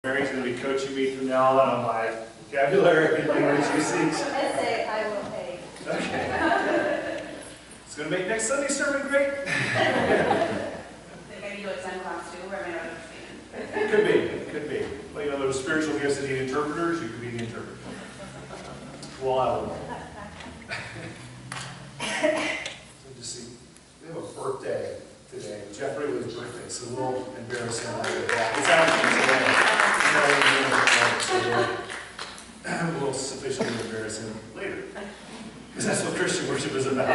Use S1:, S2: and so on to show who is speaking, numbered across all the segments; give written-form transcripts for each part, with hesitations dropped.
S1: Mary's going to be coaching me from now on my vocabulary and language usage.
S2: I say I will pay.
S1: Okay. It's going to make next Sunday sermon great.
S3: Maybe you like Sunday class too, or am I not understanding?
S1: Could be, could be. Well, you know, those spiritual gifts that need interpreters, you could be the interpreter. Well, I don't know. So just see, we have a birthday today. Jeffrey was birthday. It's a little embarrassing. It's actually today. A little sufficiently embarrassing later. Because that's what Christian worship is about.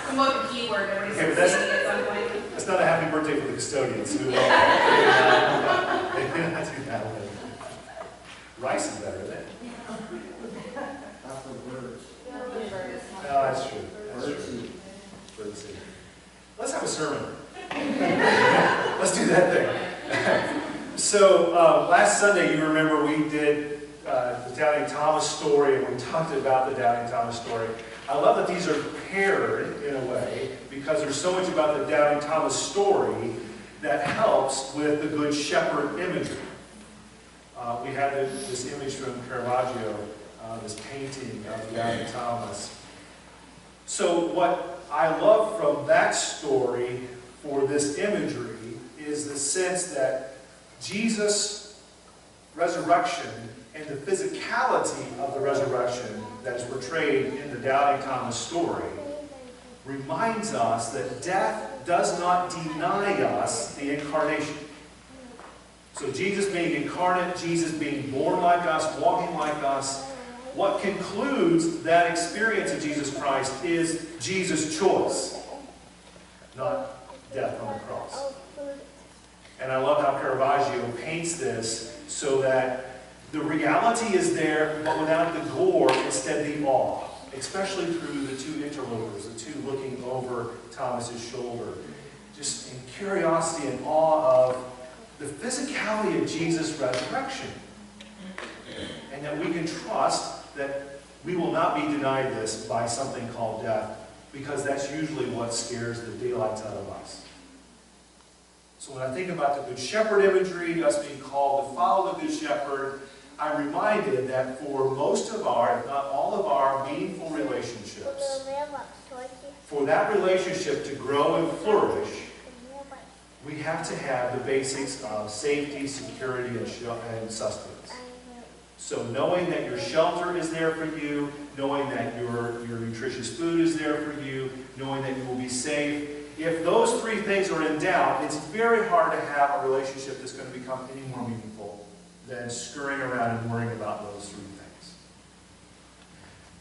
S3: Come up with a keyword, everybody's
S1: Okay, but
S3: at some point.
S1: That's not a happy birthday for the custodians. They did not do that one. Rice is better, isn't it? Oh, that's true. That's true. Birdseed. Let's have a sermon. Let's do that thing. So last Sunday, you remember we did the Doubting Thomas story, and we talked about the Doubting Thomas story. I love that these are paired in a way, because there's so much about the Doubting Thomas story that helps with the Good Shepherd imagery. We had this image from Caravaggio, this painting of Doubting Thomas. So what I love from that story for this imagery is the sense that Jesus' resurrection and the physicality of the resurrection that is portrayed in the Doubting Thomas story reminds us that death does not deny us the incarnation. So Jesus being incarnate, Jesus being born like us, walking like us, what concludes that experience of Jesus Christ is Jesus' choice, not death on the cross. And I love how Caravaggio paints this so that the reality is there, but without the gore, instead the awe, especially through the two interlopers, the two looking over Thomas's shoulder. Just in curiosity and awe of the physicality of Jesus' resurrection. And that we can trust that we will not be denied this by something called death, because that's usually what scares the daylights out of us. So when I think about the Good Shepherd imagery, us being called to follow the Good Shepherd, I'm reminded that for most of our, if not all of our meaningful relationships, for that relationship to grow and flourish, we have to have the basics of safety, security, and sustenance. So knowing that your shelter is there for you, knowing that your nutritious food is there for you, knowing that you will be safe. If those three things are in doubt, it's very hard to have a relationship that's going to become any more meaningful than scurrying around and worrying about those three things.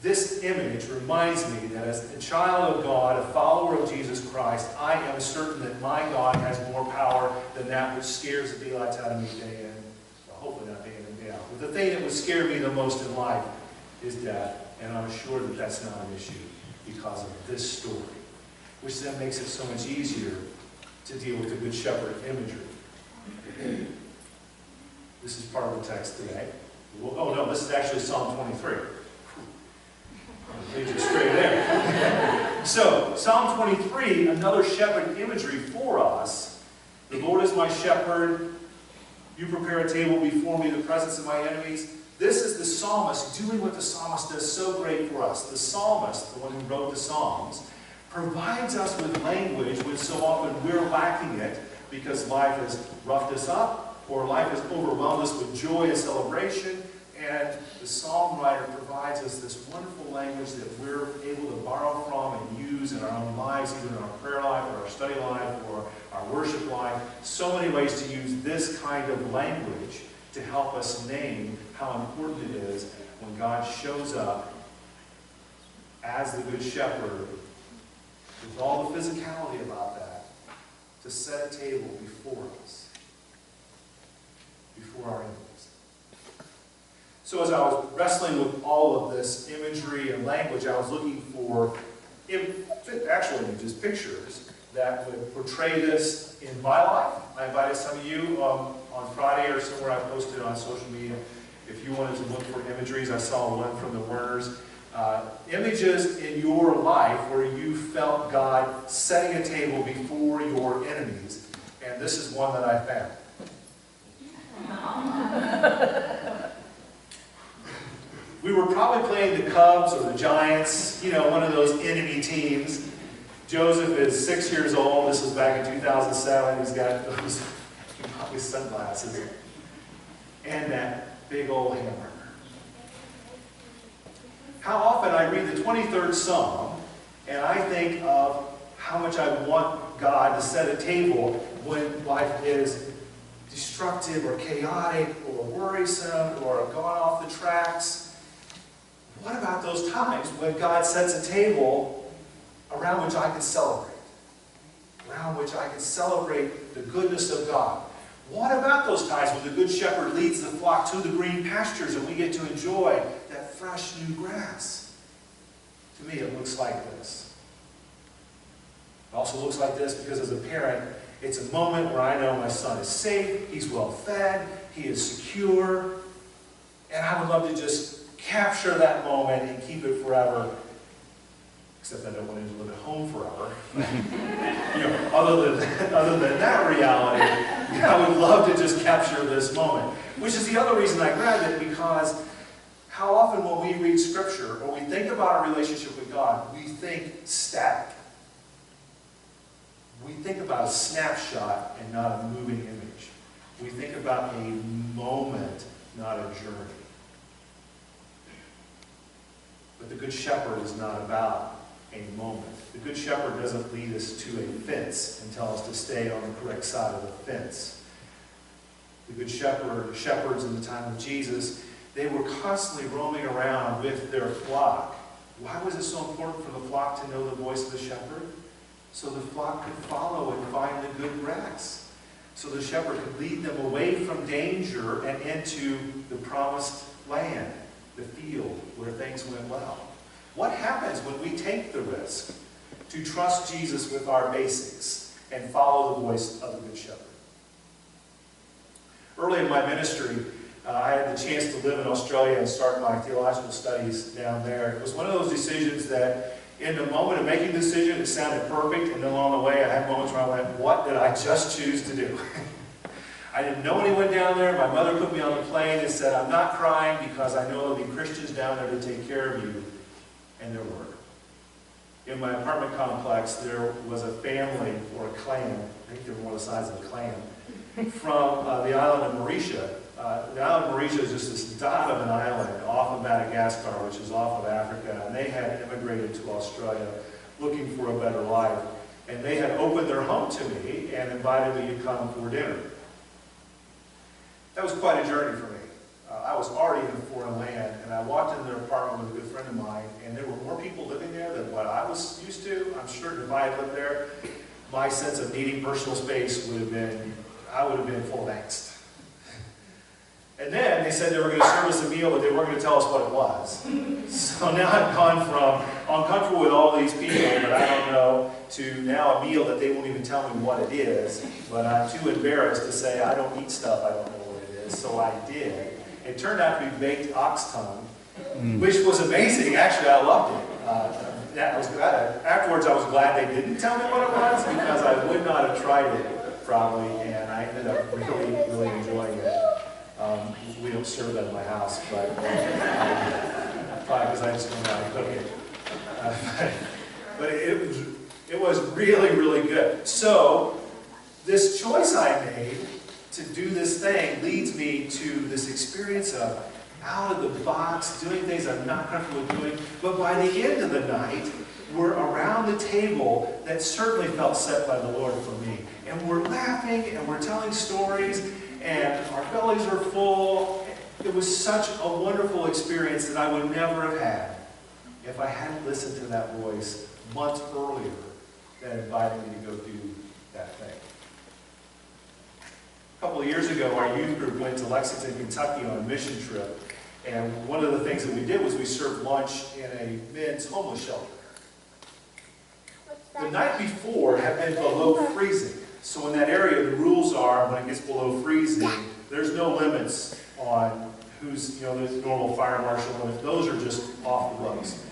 S1: This image reminds me that as a child of God, a follower of Jesus Christ, I am certain that my God has more power than that which scares the daylights out of me day in. Well, hopefully not day in and day out. But the thing that would scare me the most in life is death. And I'm sure that that's not an issue because of this story, which then makes it so much easier to deal with the Good Shepherd imagery. This is part of the text today. Oh no, this is actually Psalm 23. Leads you straight there. So, Psalm 23, another shepherd imagery for us. The Lord is my shepherd. You prepare a table before me in the presence of my enemies. This is the psalmist doing what the psalmist does so great for us. The psalmist, the one who wrote the Psalms, provides us with language when so often we're lacking it because life has roughed us up or life has overwhelmed us with joy and celebration. And the psalm writer provides us this wonderful language that we're able to borrow from and use in our own lives, either in our prayer life or our study life or our worship life. So many ways to use this kind of language to help us name how important it is when God shows up as the Good Shepherd with all the physicality about that to set a table before us, before our enemies. So as I was wrestling with all of this imagery and language, I was looking for actual images, pictures, that would portray this in my life. I invited some of you on Friday or somewhere I posted on social media. If you wanted to look for imageries, I saw one from the Werners. Images in your life where you felt God setting a table before your enemies. And this is one that I found. We were probably playing the Cubs or the Giants, you know, one of those enemy teams. Joseph is 6 years old. This was back in 2007. He's got those probably sunglasses and that big old hammer. How often I read the 23rd Psalm and I think of how much I want God to set a table when life is destructive or chaotic or worrisome or gone off the tracks. What about those times when God sets a table around which I can celebrate? Around which I can celebrate the goodness of God. What about those times when the Good Shepherd leads the flock to the green pastures and we get to enjoy that fresh new grass? To me, it looks like this. It also looks like this because as a parent, it's a moment where I know my son is safe, he's well fed, he is secure, and I would love to just capture that moment and keep it forever. Except I don't want him to live at home forever. You know, other than that reality, I would love to just capture this moment. Which is the other reason I grabbed it, because how often when we read Scripture or we think about our relationship with God, we think static. We think about a snapshot and not a moving image. We think about a moment, not a journey. But the Good Shepherd is not about a moment. The Good Shepherd doesn't lead us to a fence and tell us to stay on the correct side of the fence. The Good Shepherds in the time of Jesus, they were constantly roaming around with their flock. Why was it so important for the flock to know the voice of the shepherd? So the flock could follow and find the good grass. So the shepherd could lead them away from danger and into the promised land, the field where things went well. What happens when we take the risk to trust Jesus with our basics and follow the voice of the Good Shepherd? Early in my ministry, I had the chance to live in Australia and start my theological studies down there. It was one of those decisions that in the moment of making the decision, it sounded perfect, and then along the way I had moments where I went, what did I just choose to do? I didn't know anyone down there. My mother put me on the plane and said, I'm not crying because I know there'll be Christians down there to take care of you. And there were. In my apartment complex, there was a family, or a clan, I think they were more the size of a clan, from the island of Mauritius. The island of Mauritius is just this dot of an island off of Madagascar, which is off of Africa, and they had immigrated to Australia looking for a better life. And they had opened their home to me and invited me to come for dinner. That was quite a journey for me. I was already in a foreign land, and I walked in their apartment with a good friend of mine, and there were more people living there than what I was used to. I'm sure if I had lived there, my sense of needing personal space would have been, I would have been full of angst. And then they said they were going to serve us a meal, but they weren't going to tell us what it was. So now I've gone from, I'm comfortable with all these people that I don't know, to now a meal that they won't even tell me what it is, but I'm too embarrassed to say I don't eat stuff I don't know what it is, so I did. It turned out to be baked ox tongue, which was amazing. Actually, I loved it. I was glad. Afterwards, I was glad they didn't tell me what it was, because I would not have tried it probably, and I ended up really, really enjoying it. We don't serve that in my house, but probably because I just don't know how to cook it. But it was really, really good. So this choice I made to do this thing leads me to this experience of out of the box, doing things I'm not comfortable doing. But by the end of the night, we're around the table that certainly felt set by the Lord for me. And we're laughing and we're telling stories and our bellies are full. It was such a wonderful experience that I would never have had if I hadn't listened to that voice months earlier that invited me to go do that thing. A couple of years ago, our youth group went to Lexington, Kentucky on a mission trip. And one of the things that we did was we served lunch in a men's homeless shelter. The night before had been below freezing. So in that area, the rules are when it gets below freezing, there's no limits on who's, there's normal fire marshal limits. Those are just off the books.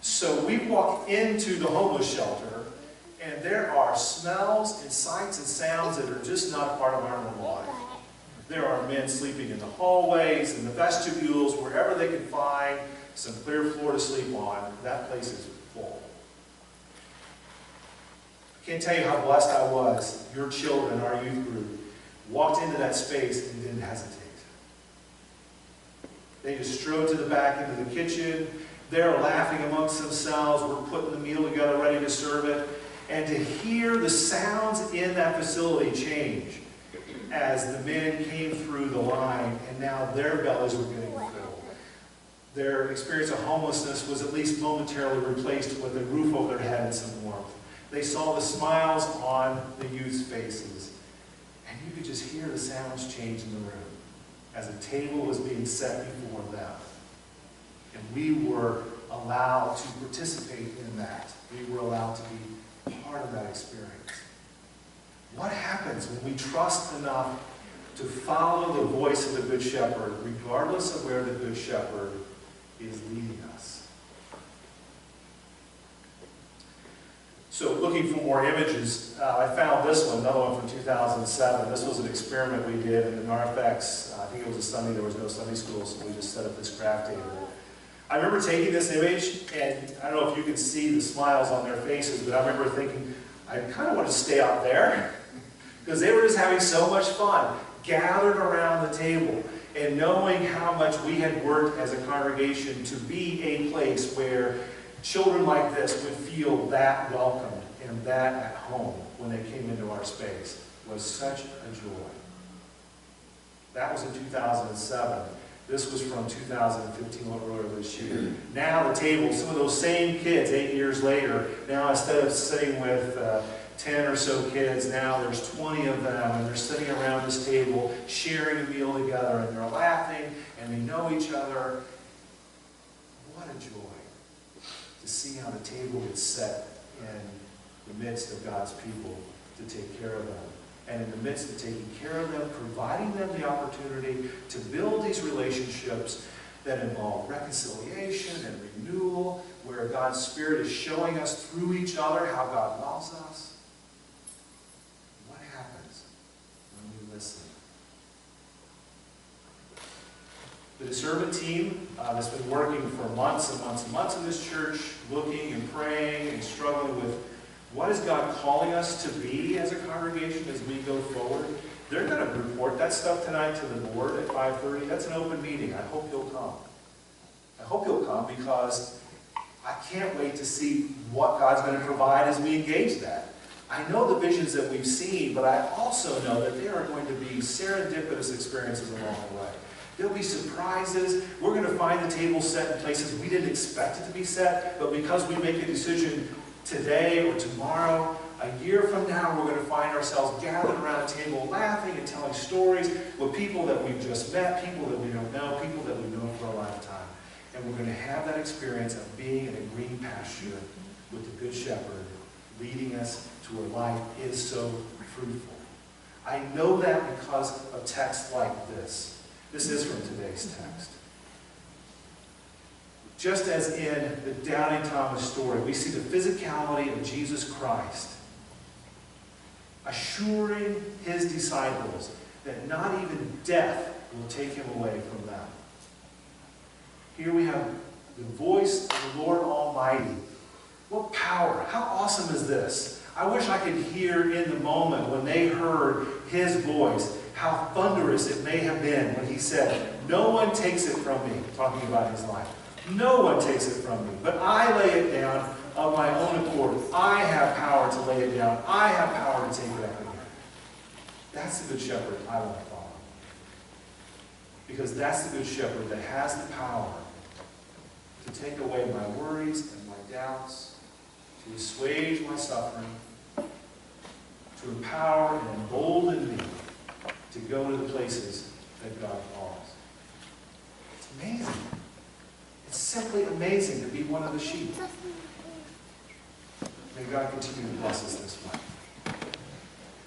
S1: So we walk into the homeless shelter, and there are smells and sights and sounds that are just not a part of our normal life. There are men sleeping in the hallways, in the vestibules, wherever they can find some clear floor to sleep on. That place is full. I can't tell you how blessed I was. Your children, our youth group, walked into that space and didn't hesitate. They just strode to the back into the kitchen. They're laughing amongst themselves. We're putting the meal together, ready to serve it. And to hear the sounds in that facility change as the men came through the line, and now their bellies were getting filled. Their experience of homelessness was at least momentarily replaced with a roof over their head and some warmth. They saw the smiles on the youth's faces, and you could just hear the sounds change in the room as a table was being set before them. And we were allowed to participate in that. We were allowed to be part of that experience. What happens when we trust enough to follow the voice of the Good Shepherd, regardless of where the Good Shepherd is leading us? So looking for more images, I found this one, another one from 2007. This was an experiment we did in the Narthex. I think it was a Sunday, there was no Sunday school, so we just set up this craft table. I remember taking this image, and I don't know if you can see the smiles on their faces, but I remember thinking, I kind of want to stay out there, because they were just having so much fun, gathered around the table, and knowing how much we had worked as a congregation to be a place where children like this would feel that welcomed and that at home when they came into our space was such a joy. That was in 2007. This was from 2015, a little earlier this year. Now the table, some of those same kids 8 years later, now instead of sitting with 10 or so kids, now there's 20 of them, and they're sitting around this table sharing a meal together, and they're laughing, and they know each other. What a joy to see how the table gets set in the midst of God's people to take care of them. And in the midst of taking care of them, providing them the opportunity to build these relationships that involve reconciliation and renewal, where God's Spirit is showing us through each other how God loves us. What happens when we listen? The discernment team has been working for months and months and months in this church, looking and praying and struggling with what is God calling us to be as a congregation as we go forward. They're going to report that stuff tonight to the board at 5:30. That's an open meeting. I hope you'll come. I hope you'll come because I can't wait to see what God's going to provide as we engage that. I know the visions that we've seen, but I also know that there are going to be serendipitous experiences along the way. There'll be surprises. We're going to find the table set in places we didn't expect it to be set, but because we make a decision today or tomorrow, a year from now, we're going to find ourselves gathered around a table laughing and telling stories with people that we've just met, people that we don't know, people that we've known for a lifetime. And we're going to have that experience of being in a green pasture with the Good Shepherd leading us to a life is so fruitful. I know that because of texts like this. This is from today's text. Just as in the Doubting Thomas story, we see the physicality of Jesus Christ assuring his disciples that not even death will take him away from them. Here we have the voice of the Lord Almighty. What power! How awesome is this? I wish I could hear in the moment when they heard his voice, how thunderous it may have been when he said, "No one takes it from me," talking about his life. "No one takes it from me, but I lay it down of my own accord. I have power to lay it down. I have power to take it up again." That's the Good Shepherd I want to follow. Because that's the Good Shepherd that has the power to take away my worries and my doubts, to assuage my suffering, to empower and embolden me to go to the places that God calls. It's amazing. It's simply amazing to be one of the sheep. May God continue to bless us this way.